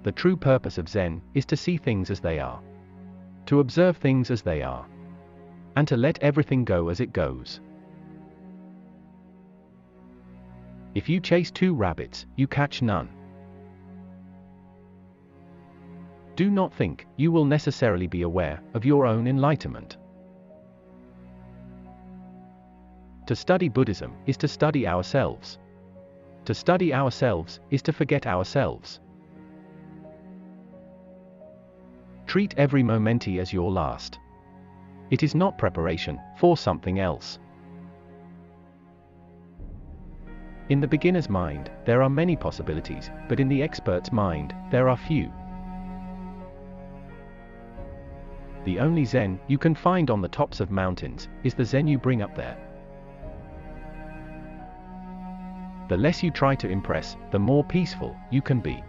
The true purpose of Zen is to see things as they are, to observe things as they are, and to let everything go as it goes. If you chase 2 rabbits, you catch none. Do not think you will necessarily be aware of your own enlightenment. To study Buddhism is to study ourselves. To study ourselves is to forget ourselves. Treat every momenti as your last. It is not preparation for something else. In the beginner's mind, there are many possibilities, but in the expert's mind, there are few. The only Zen you can find on the tops of mountains is the Zen you bring up there. The less you try to impress, the more peaceful you can be.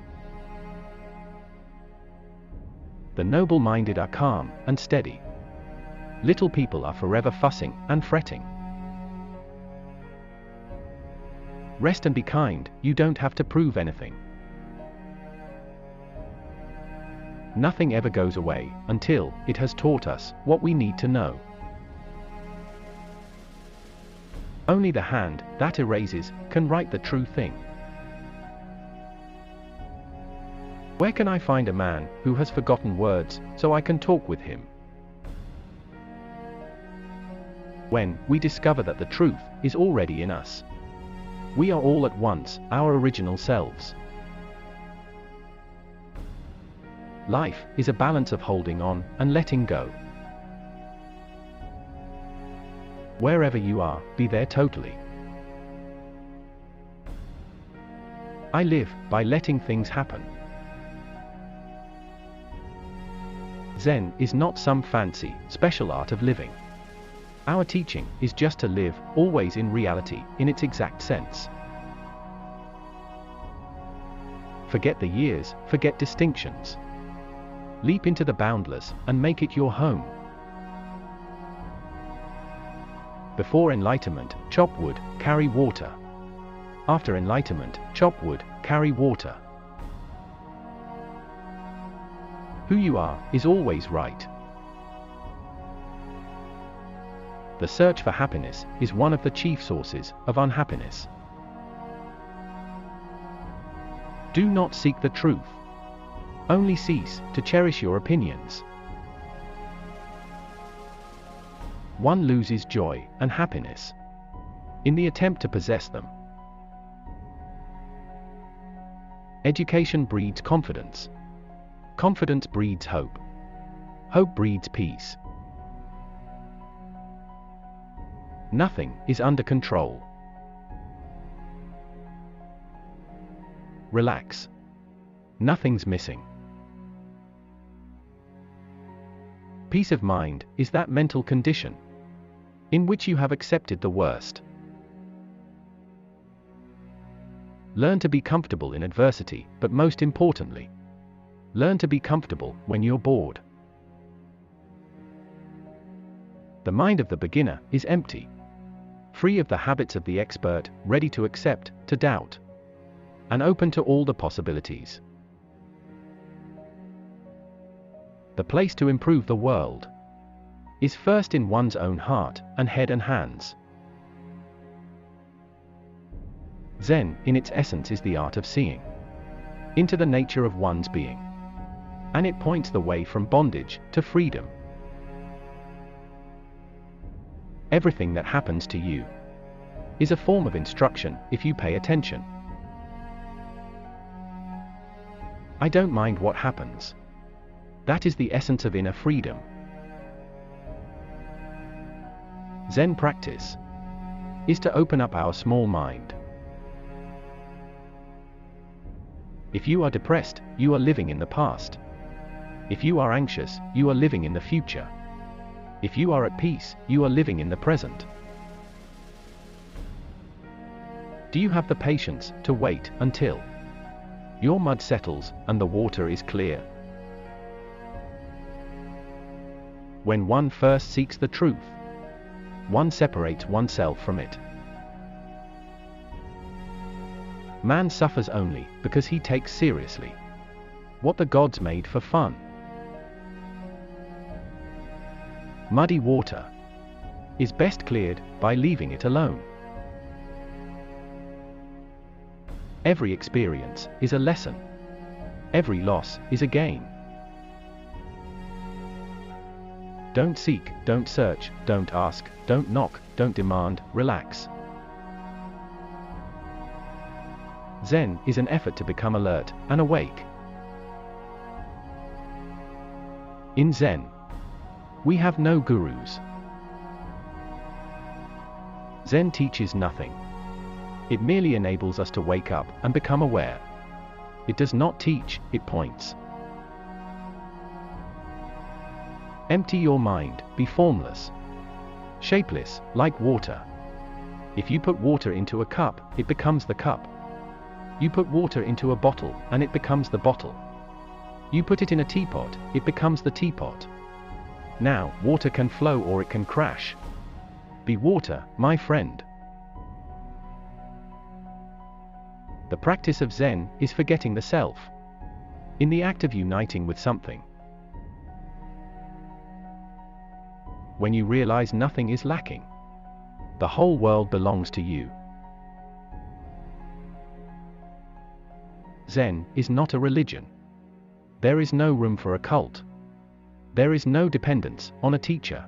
The noble-minded are calm and steady. Little people are forever fussing and fretting. Rest and be kind, you don't have to prove anything. Nothing ever goes away until it has taught us what we need to know. Only the hand that erases can write the true thing. Where can I find a man who has forgotten words so I can talk with him? When we discover that the truth is already in us, we are all at once our original selves. Life is a balance of holding on and letting go. Wherever you are, be there totally. I live by letting things happen. Zen is not some fancy, special art of living. Our teaching is just to live, always in reality, in its exact sense. Forget the years, forget distinctions. Leap into the boundless, and make it your home. Before enlightenment, chop wood, carry water. After enlightenment, chop wood, carry water. Who you are is always right. The search for happiness is one of the chief sources of unhappiness. Do not seek the truth. Only cease to cherish your opinions. One loses joy and happiness in the attempt to possess them. Education breeds confidence. Confidence breeds hope. Hope breeds peace. Nothing is under control. Relax. Nothing's missing. Peace of mind is that mental condition in which you have accepted the worst. Learn to be comfortable in adversity, but most importantly, learn to be comfortable when you're bored. The mind of the beginner is empty, free of the habits of the expert, ready to accept, to doubt, and open to all the possibilities. The place to improve the world is first in one's own heart and head and hands. Zen, in its essence, is the art of seeing into the nature of one's being, and it points the way from bondage to freedom. Everything that happens to you is a form of instruction if you pay attention. I don't mind what happens. That is the essence of inner freedom. Zen practice is to open up our small mind. If you are depressed, you are living in the past. If you are anxious, you are living in the future. If you are at peace, you are living in the present. Do you have the patience to wait until your mud settles and the water is clear? When one first seeks the truth, one separates oneself from it. Man suffers only because he takes seriously What the gods made for fun. Muddy water is best cleared by leaving it alone. Every experience is a lesson. Every loss is a gain. Don't seek, don't search, don't ask, don't knock, don't demand, relax. Zen is an effort to become alert and awake. In Zen, we have no gurus. Zen teaches nothing. It merely enables us to wake up and become aware. It does not teach, it points. Empty your mind, be formless, shapeless, like water. If you put water into a cup, it becomes the cup. You put water into a bottle, and it becomes the bottle. You put it in a teapot, it becomes the teapot. Now, water can flow or it can crash. Be water, my friend. The practice of Zen is forgetting the self. In the act of uniting with something. When you realize nothing is lacking. The whole world belongs to you. Zen is not a religion. There is no room for a cult. There is no dependence on a teacher.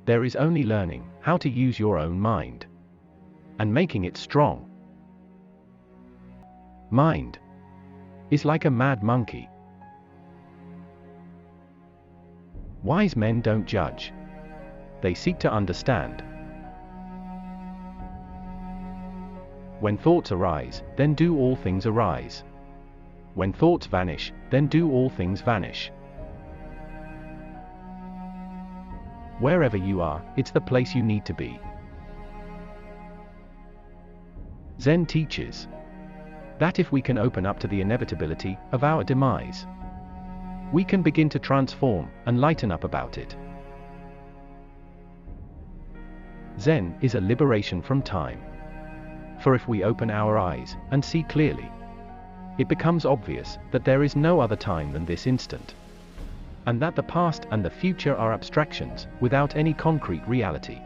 There is only learning how to use your own mind. And making it strong. Mind is like a mad monkey. Wise men don't judge. They seek to understand. When thoughts arise, then do all things arise. When thoughts vanish, then do all things vanish. Wherever you are, it's the place you need to be. Zen teaches that if we can open up to the inevitability of our demise, we can begin to transform and lighten up about it. Zen is a liberation from time. For if we open our eyes and see clearly, it becomes obvious that there is no other time than this instant, and that the past and the future are abstractions without any concrete reality.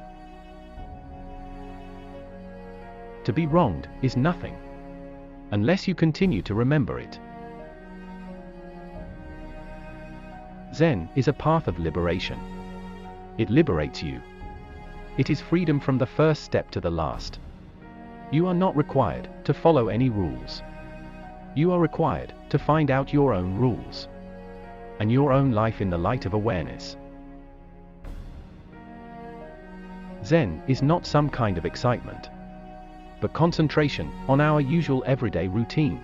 To be wronged is nothing, unless you continue to remember it. Zen is a path of liberation. It liberates you. It is freedom from the first step to the last. You are not required to follow any rules. You are required to find out your own rules and your own life in the light of awareness. Zen is not some kind of excitement, but concentration on our usual everyday routine.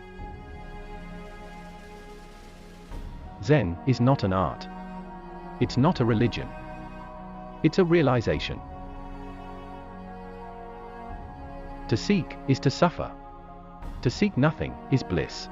Zen is not an art. It's not a religion. It's a realization. To seek is to suffer. To seek nothing is bliss.